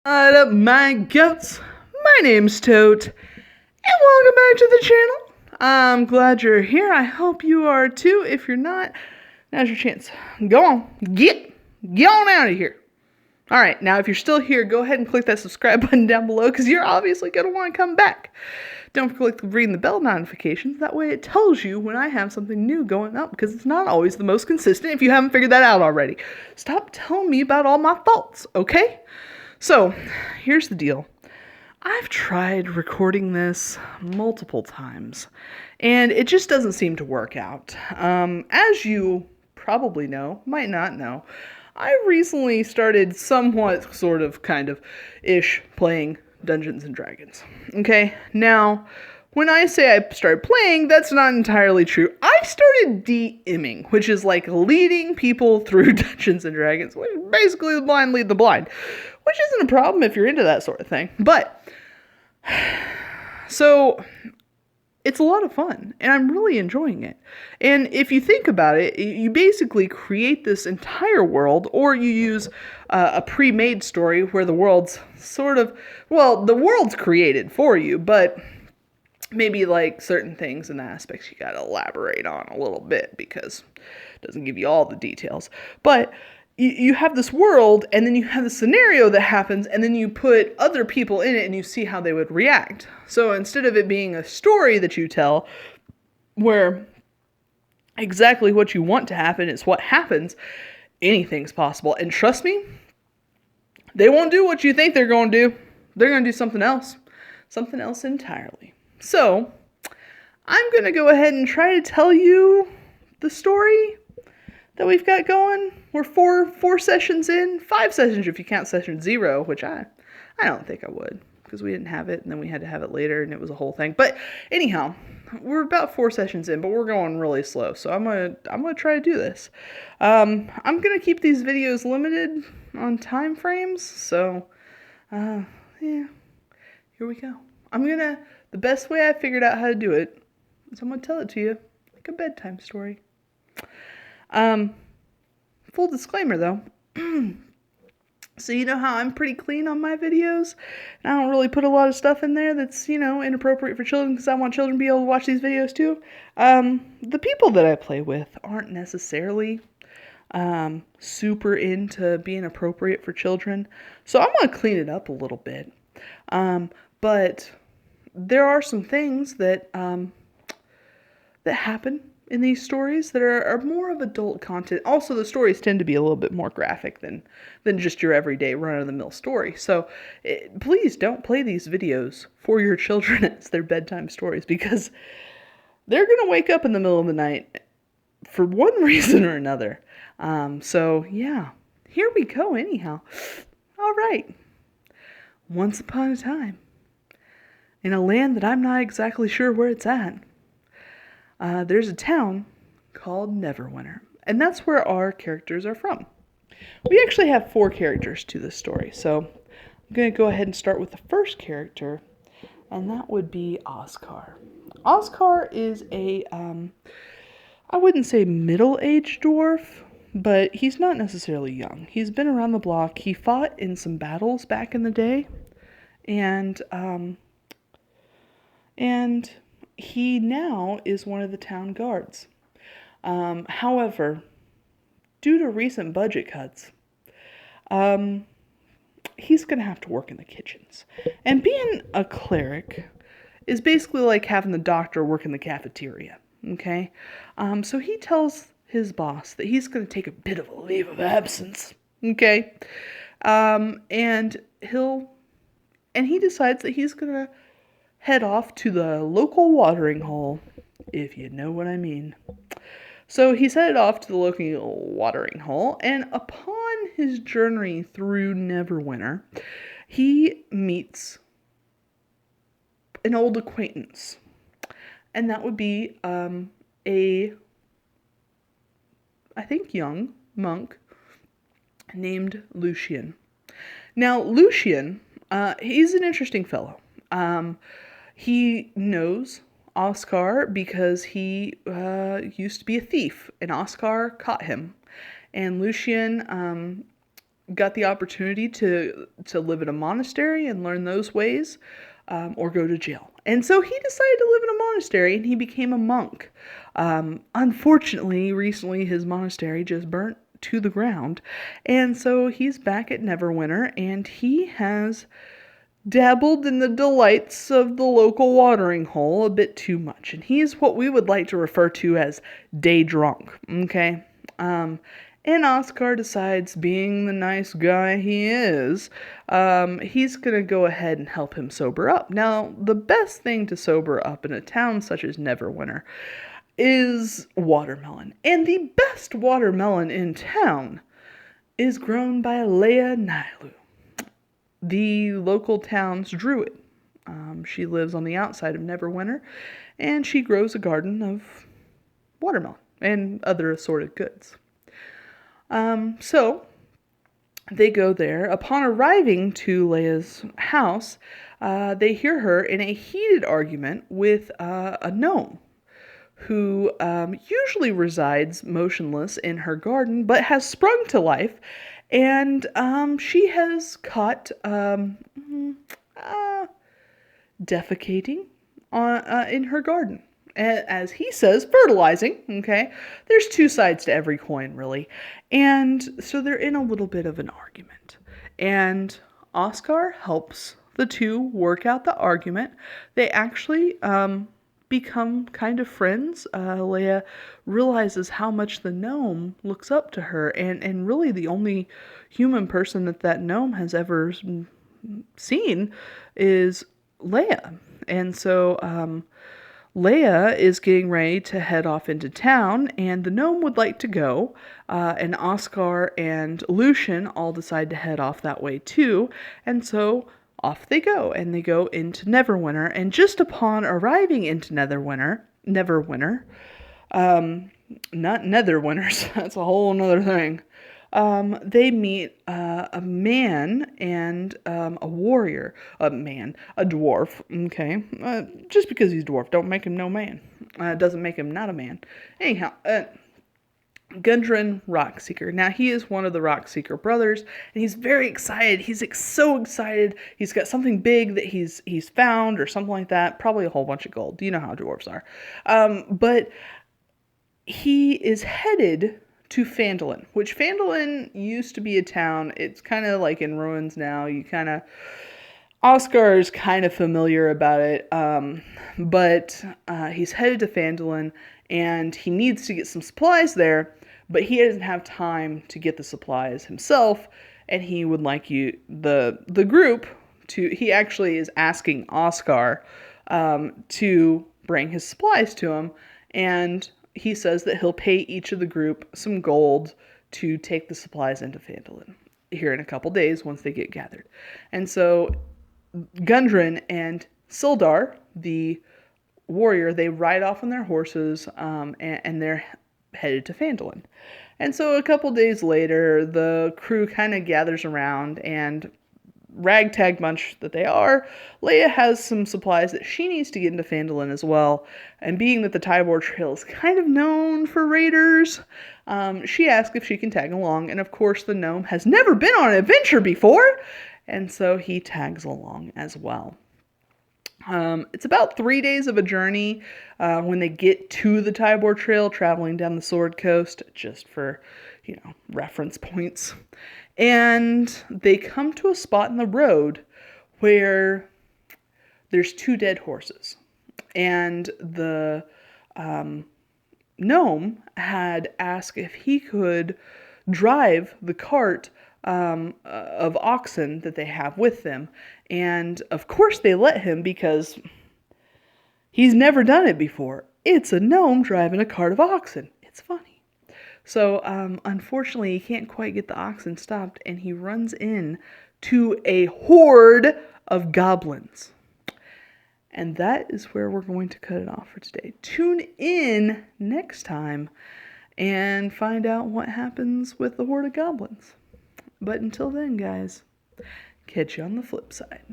What up, my goats? My name's Tote, and welcome back to the channel. I'm glad you're here. I hope you are too. If you're not, now's your chance. Go on, get on out of here. All right, now if you're still here, go ahead and click that subscribe button down below because you're obviously going to want to come back. Don't forget to ring the bell notifications. That way it tells you when I have something new going up because it's not always the most consistent if you haven't figured that out already. Stop telling me about all my faults, okay? So, here's the deal. I've tried recording this multiple times, and it just doesn't seem to work out. As you probably know, might not know, I recently started somewhat, sort of, kind of, ish, playing Dungeons and Dragons. Okay? Now, when I say I started playing, that's not entirely true. I started DMing, which is like leading people through Dungeons and Dragons, which is basically the blind lead the blind, which isn't a problem if you're into that sort of thing. But, so, it's a lot of fun, and I'm really enjoying it. And if you think about it, you basically create this entire world, or you use a pre-made story where the world's sort of, well, the world's created for you, but maybe like certain things and aspects you gotta elaborate on a little bit because it doesn't give you all the details. But you have this world, and then you have the scenario that happens, and then you put other people in it and you see how they would react. So instead of it being a story that you tell where exactly what you want to happen is what happens, anything's possible. And trust me, they won't do what you think they're going to do. They're going to do something else entirely. So, I'm going to go ahead and try to tell you the story that we've got going. We're four sessions in, 5 sessions if you count session 0, which I don't think I would, because we didn't have it, and then we had to have it later, and it was a whole thing. But anyhow, we're about 4 sessions in, but we're going really slow, so I'm gonna try to do this. I'm gonna keep these videos limited on time frames, so yeah, here we go. The best way I figured out how to do it is I'm gonna tell it to you like a bedtime story. Full disclaimer though, so you know how I'm pretty clean on my videos, and I don't really put a lot of stuff in there that's, inappropriate for children because I want children to be able to watch these videos too. The people that I play with aren't necessarily super into being appropriate for children, so I'm gonna clean it up a little bit. But there are some things that that happen in these stories that are more of adult content. Also, the stories tend to be a little bit more graphic than just your everyday run-of-the-mill story. So please don't play these videos for your children as their bedtime stories, because they're going to wake up in the middle of the night for one reason or another. So yeah, here we go anyhow. All right. Once upon a time, in a land that I'm not exactly sure where it's at, there's a town called Neverwinter, and that's where our characters are from. We actually have 4 characters to this story, so I'm going to go ahead and start with the first character, and that would be Oscar. Oscar is a, I wouldn't say middle-aged dwarf, but he's not necessarily young. He's been around the block. He fought in some battles back in the day, and he now is one of the town guards. However, due to recent budget cuts, he's going to have to work in the kitchens. And being a cleric is basically like having the doctor work in the cafeteria, okay? So he tells his boss that he's going to take a bit of a leave of absence, okay? And he decides that he's going to head off to the local watering hole, if you know what I mean. So he's headed off to the local watering hole, and upon his journey through Neverwinter, he meets an old acquaintance, and that would be I think young monk named Lucian. Now Lucian, he's an interesting fellow. He knows Oscar because he used to be a thief, and Oscar caught him. And Lucian got the opportunity to live in a monastery and learn those ways, or go to jail. And so he decided to live in a monastery, and he became a monk. Unfortunately, recently his monastery just burnt to the ground, and so he's back at Neverwinter, and he has dabbled in the delights of the local watering hole a bit too much, and he's what we would like to refer to as day drunk, okay? And Oscar decides, being the nice guy he is, he's gonna go ahead and help him sober up. Now, the best thing to sober up in a town such as Neverwinter is watermelon. And the best watermelon in town is grown by Leia Nailu, the local town's druid. She lives on the outside of Neverwinter, and she grows a garden of watermelon and other assorted goods. So they go there. Upon arriving to Leia's house, they hear her in a heated argument with a gnome who usually resides motionless in her garden, but has sprung to life, and she has caught defecating in her garden. As he says, fertilizing, okay? There's two sides to every coin, really. And so they're in a little bit of an argument. And Oscar helps the two work out the argument. They actually become kind of friends. Leia realizes how much the gnome looks up to her, and really the only human person that gnome has ever seen is Leia. And so Leia is getting ready to head off into town, and the gnome would like to go, and Oscar and Lucian all decide to head off that way too, and so off they go, and they go into Neverwinter, and just upon arriving into Neverwinter, not Netherwinters, that's a whole nother thing, they meet a man and a warrior. A dwarf, okay? Just because he's a dwarf, don't make him no man. Doesn't make him not a man. Anyhow, Gundren Rockseeker. Now, he is one of the Rockseeker brothers, and he's very excited. He's so excited. He's got something big that he's found or something like that. Probably a whole bunch of gold. You know how dwarves are. But he is headed to Phandalin, which Phandalin used to be a town. It's kind of like in ruins now. Oscar is kind of familiar about it, but he's headed to Phandalin, and he needs to get some supplies there, but he doesn't have time to get the supplies himself, and he would like the group to, he actually is asking Oscar to bring his supplies to him, and he says that he'll pay each of the group some gold to take the supplies into Phandalin here in a couple days once they get gathered. And so Gundren and Sildar, the warrior, they ride off on their horses, and they're headed to Phandalin. And so a couple days later, the crew kind of gathers around, and ragtag bunch that they are, Leia has some supplies that she needs to get into Phandalin as well. And being that the Tybor Trail is kind of known for raiders, she asks if she can tag along. And of course, the gnome has never been on an adventure before, and so he tags along as well. It's about 3 days of a journey when they get to the Tybor Trail, traveling down the Sword Coast, just for, reference points. And they come to a spot in the road where there's 2 dead horses. And the gnome had asked if he could drive the cart of oxen that they have with them. And of course they let him, because he's never done it before. It's a gnome driving a cart of oxen. It's funny. So, unfortunately, he can't quite get the oxen stopped, and he runs in to a horde of goblins. And that is where we're going to cut it off for today. Tune in next time and find out what happens with the horde of goblins. But until then, guys, catch you on the flip side.